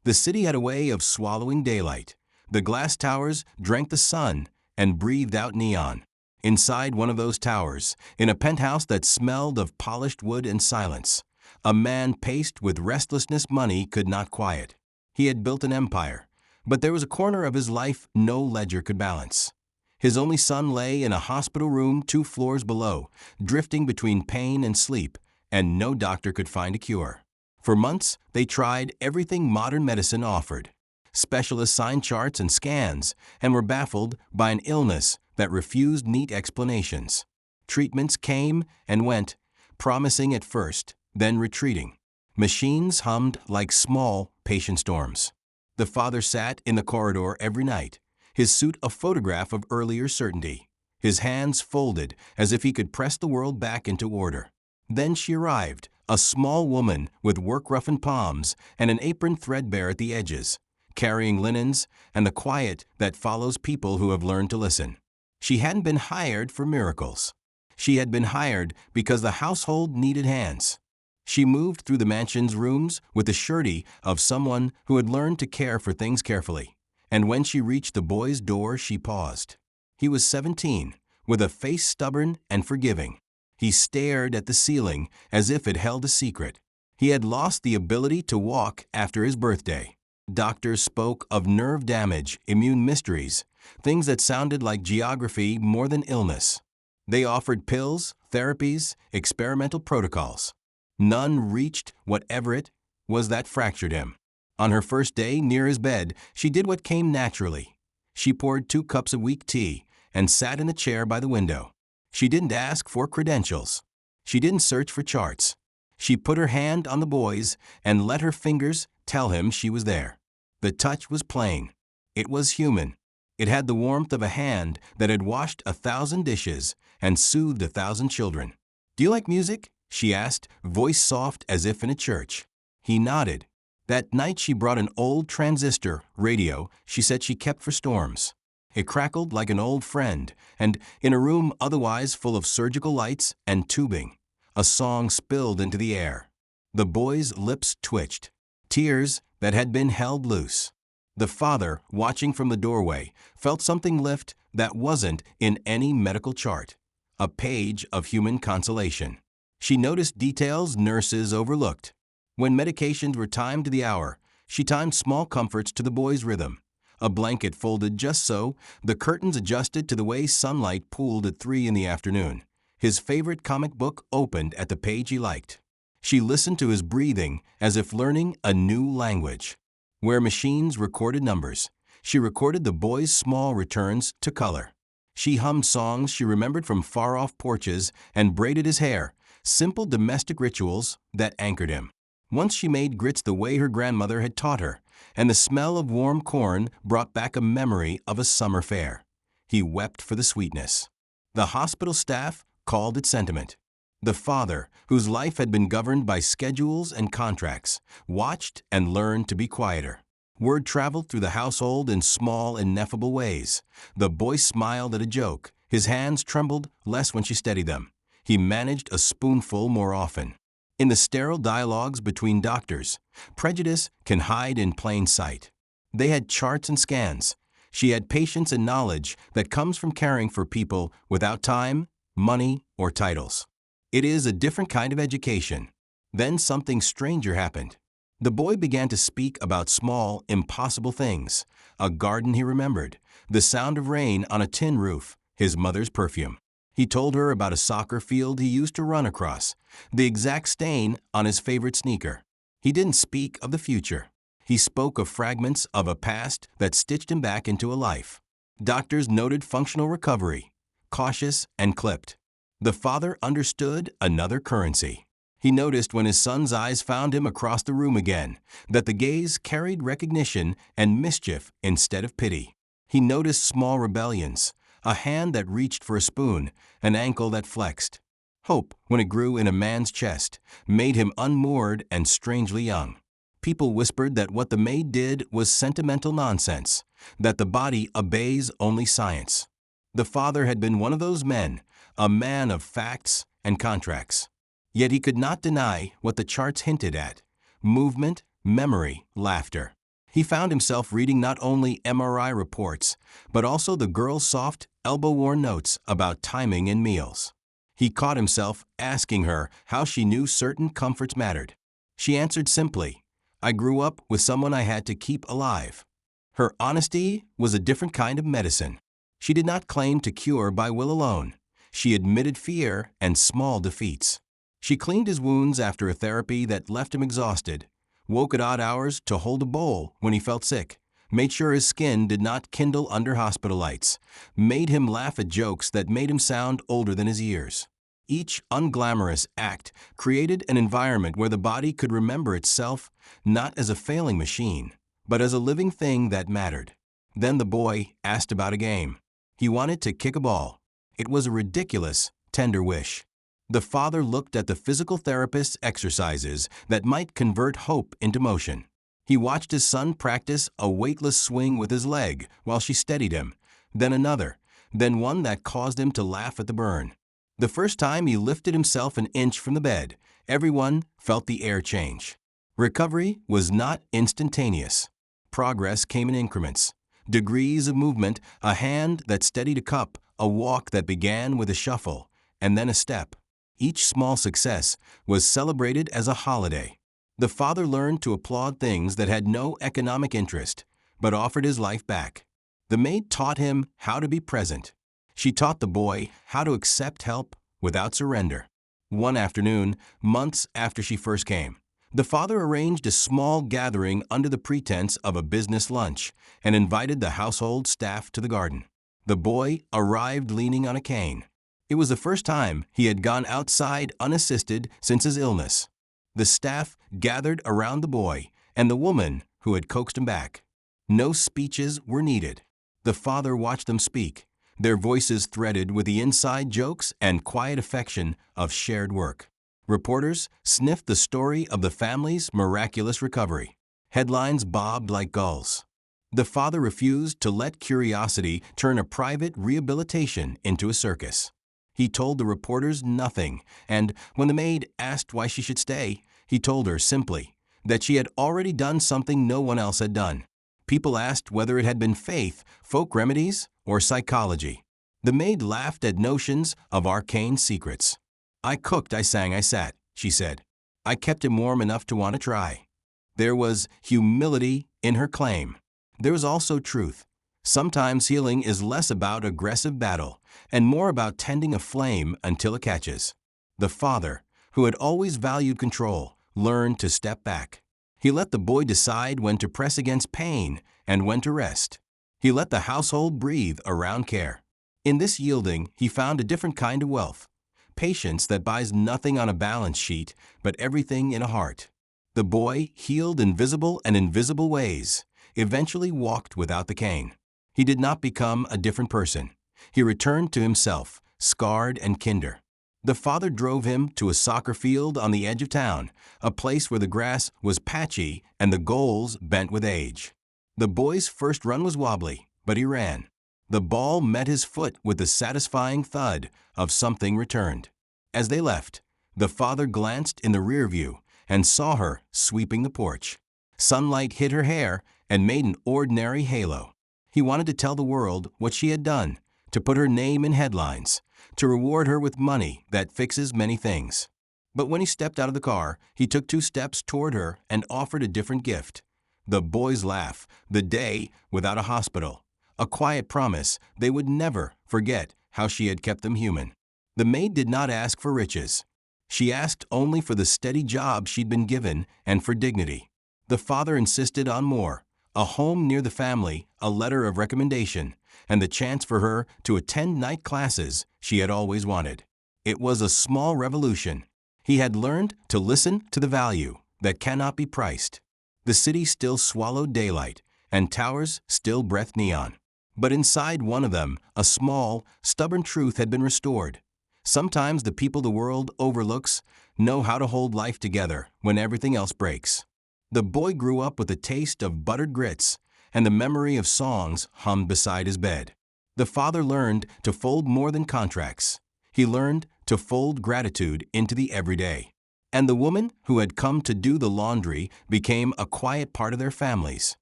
The city had a way of swallowing daylight. The glass towers drank the sun and breathed out neon. Inside one of those towers, in a penthouse that smelled of polished wood and silence, a man paced with restlessness money could not quiet. He had built an empire, but there was a corner of his life no ledger could balance. His only son lay in a hospital room 2 floors below, drifting between pain and sleep, and no doctor could find a cure. For months, they tried everything modern medicine offered. Specialists signed charts and scans, and were baffled by an illness that refused neat explanations. Treatments came and went, promising at first, then retreating. Machines hummed like small, patient storms. The father sat in the corridor every night, his suit a photograph of earlier certainty, his hands folded as if he could press the world back into order. Then she arrived, a small woman with work-roughened palms and an apron threadbare at the edges, carrying linens and the quiet that follows people who have learned to listen. She hadn't been hired for miracles. She had been hired because the household needed hands. She moved through the mansion's rooms with the surety of someone who had learned to care for things carefully. And when she reached the boy's door, she paused. He was 17, with a face stubborn and forgiving. He stared at the ceiling as if it held a secret. He had lost the ability to walk after his birthday. Doctors spoke of nerve damage, immune mysteries, things that sounded like geography more than illness. They offered pills, therapies, experimental protocols. None reached whatever it was that fractured him. On her first day near his bed, she did what came naturally. She poured 2 cups of weak tea and sat in a chair by the window. She didn't ask for credentials. She didn't search for charts. She put her hand on the boy's and let her fingers tell him she was there. The touch was plain. It was human. It had the warmth of a hand that had washed 1,000 dishes and soothed 1,000 children. "Do you like music?" she asked, voice soft as if in a church. He nodded. That night she brought an old transistor radio she said she kept for storms. It crackled like an old friend, and in a room otherwise full of surgical lights and tubing, a song spilled into the air. The boy's lips twitched, tears that had been held loose. The father, watching from the doorway, felt something lift that wasn't in any medical chart, a page of human consolation. She noticed details nurses overlooked. When medications were timed to the hour, she timed small comforts to the boy's rhythm. A blanket folded just so, the curtains adjusted to the way sunlight pooled at 3 in the afternoon. His favorite comic book opened at the page he liked. She listened to his breathing as if learning a new language. Where machines recorded numbers, she recorded the boy's small returns to color. She hummed songs she remembered from far-off porches and braided his hair, simple domestic rituals that anchored him. Once she made grits the way her grandmother had taught her, and the smell of warm corn brought back a memory of a summer fair. He wept for the sweetness. The hospital staff called it sentiment. The father, whose life had been governed by schedules and contracts, watched and learned to be quieter. Word traveled through the household in small, ineffable ways. The boy smiled at a joke. His hands trembled less when she steadied them. He managed a spoonful more often. In the sterile dialogues between doctors, prejudice can hide in plain sight. They had charts and scans. She had patience and knowledge that comes from caring for people without time, money, or titles. It is a different kind of education. Then something stranger happened. The boy began to speak about small, impossible things. A garden he remembered, the sound of rain on a tin roof, his mother's perfume. He told her about a soccer field he used to run across, the exact stain on his favorite sneaker. He didn't speak of the future. He spoke of fragments of a past that stitched him back into a life. Doctors noted functional recovery, cautious and clipped. The father understood another currency. He noticed when his son's eyes found him across the room again, that the gaze carried recognition and mischief instead of pity. He noticed small rebellions, a hand that reached for a spoon, an ankle that flexed. Hope, when it grew in a man's chest, made him unmoored and strangely young. People whispered that what the maid did was sentimental nonsense, that the body obeys only science. The father had been one of those men, a man of facts and contracts. Yet he could not deny what the charts hinted at: movement, memory, laughter. He found himself reading not only MRI reports, but also the girl's soft, elbow-worn notes about timing and meals. He caught himself asking her how she knew certain comforts mattered. She answered simply, "I grew up with someone I had to keep alive." Her honesty was a different kind of medicine. She did not claim to cure by will alone. She admitted fear and small defeats. She cleaned his wounds after a therapy that left him exhausted, woke at odd hours to hold a bowl when he felt sick, made sure his skin did not kindle under hospital lights, made him laugh at jokes that made him sound older than his years. Each unglamorous act created an environment where the body could remember itself not as a failing machine, but as a living thing that mattered. Then the boy asked about a game. He wanted to kick a ball. It was a ridiculous, tender wish. The father looked at the physical therapist's exercises that might convert hope into motion. He watched his son practice a weightless swing with his leg while she steadied him, then another, then one that caused him to laugh at the burn. The first time he lifted himself an inch from the bed, everyone felt the air change. Recovery was not instantaneous. Progress came in increments. Degrees of movement, a hand that steadied a cup, a walk that began with a shuffle, and then a step. Each small success was celebrated as a holiday. The father learned to applaud things that had no economic interest, but offered his life back. The maid taught him how to be present. She taught the boy how to accept help without surrender. One afternoon, months after she first came, the father arranged a small gathering under the pretense of a business lunch and invited the household staff to the garden. The boy arrived leaning on a cane. It was the first time he had gone outside unassisted since his illness. The staff gathered around the boy and the woman who had coaxed him back. No speeches were needed. The father watched them speak, their voices threaded with the inside jokes and quiet affection of shared work. Reporters sniffed the story of the family's miraculous recovery. Headlines bobbed like gulls. The father refused to let curiosity turn a private rehabilitation into a circus. He told the reporters nothing, and when the maid asked why she should stay, he told her simply that she had already done something no one else had done. People asked whether it had been faith, folk remedies, or psychology. The maid laughed at notions of arcane secrets. "I cooked, I sang, I sat," she said. "I kept him warm enough to want to try." There was humility in her claim. There was also truth. Sometimes healing is less about aggressive battle and more about tending a flame until it catches. The father, who had always valued control, learned to step back. He let the boy decide when to press against pain and when to rest. He let the household breathe around care. In this yielding, he found a different kind of wealth. Patience that buys nothing on a balance sheet, but everything in a heart. The boy healed in visible and invisible ways, eventually walked without the cane. He did not become a different person. He returned to himself, scarred and kinder. The father drove him to a soccer field on the edge of town, a place where the grass was patchy and the goals bent with age. The boy's first run was wobbly, but he ran. The ball met his foot with the satisfying thud of something returned. As they left, the father glanced in the rear view and saw her sweeping the porch. Sunlight hit her hair and made an ordinary halo. He wanted to tell the world what she had done, to put her name in headlines, to reward her with money that fixes many things. But when he stepped out of the car, he took 2 steps toward her and offered a different gift. The boy's laugh, the day without a hospital, a quiet promise they would never forget how she had kept them human. The maid did not ask for riches. She asked only for the steady job she'd been given and for dignity. The father insisted on more, a home near the family, a letter of recommendation, and the chance for her to attend night classes she had always wanted. It was a small revolution. He had learned to listen to the value that cannot be priced. The city still swallowed daylight, and towers still breathed neon. But inside one of them, a small, stubborn truth had been restored. Sometimes the people the world overlooks know how to hold life together when everything else breaks. The boy grew up with the taste of buttered grits, and the memory of songs hummed beside his bed. The father learned to fold more than contracts. He learned to fold gratitude into the everyday. And the woman who had come to do the laundry became a quiet part of their families.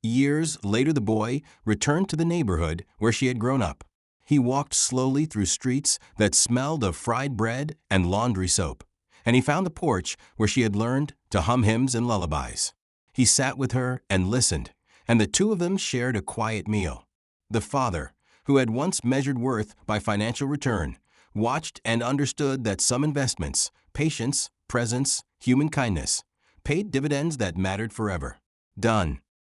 Years later, the boy returned to the neighborhood where she had grown up. He walked slowly through streets that smelled of fried bread and laundry soap, and he found the porch where she had learned to hum hymns and lullabies. He sat with her and listened, and the two of them shared a quiet meal. The father, who had once measured worth by financial return, watched and understood that some investments, patience, presence, human kindness, paid dividends that mattered forever. Done.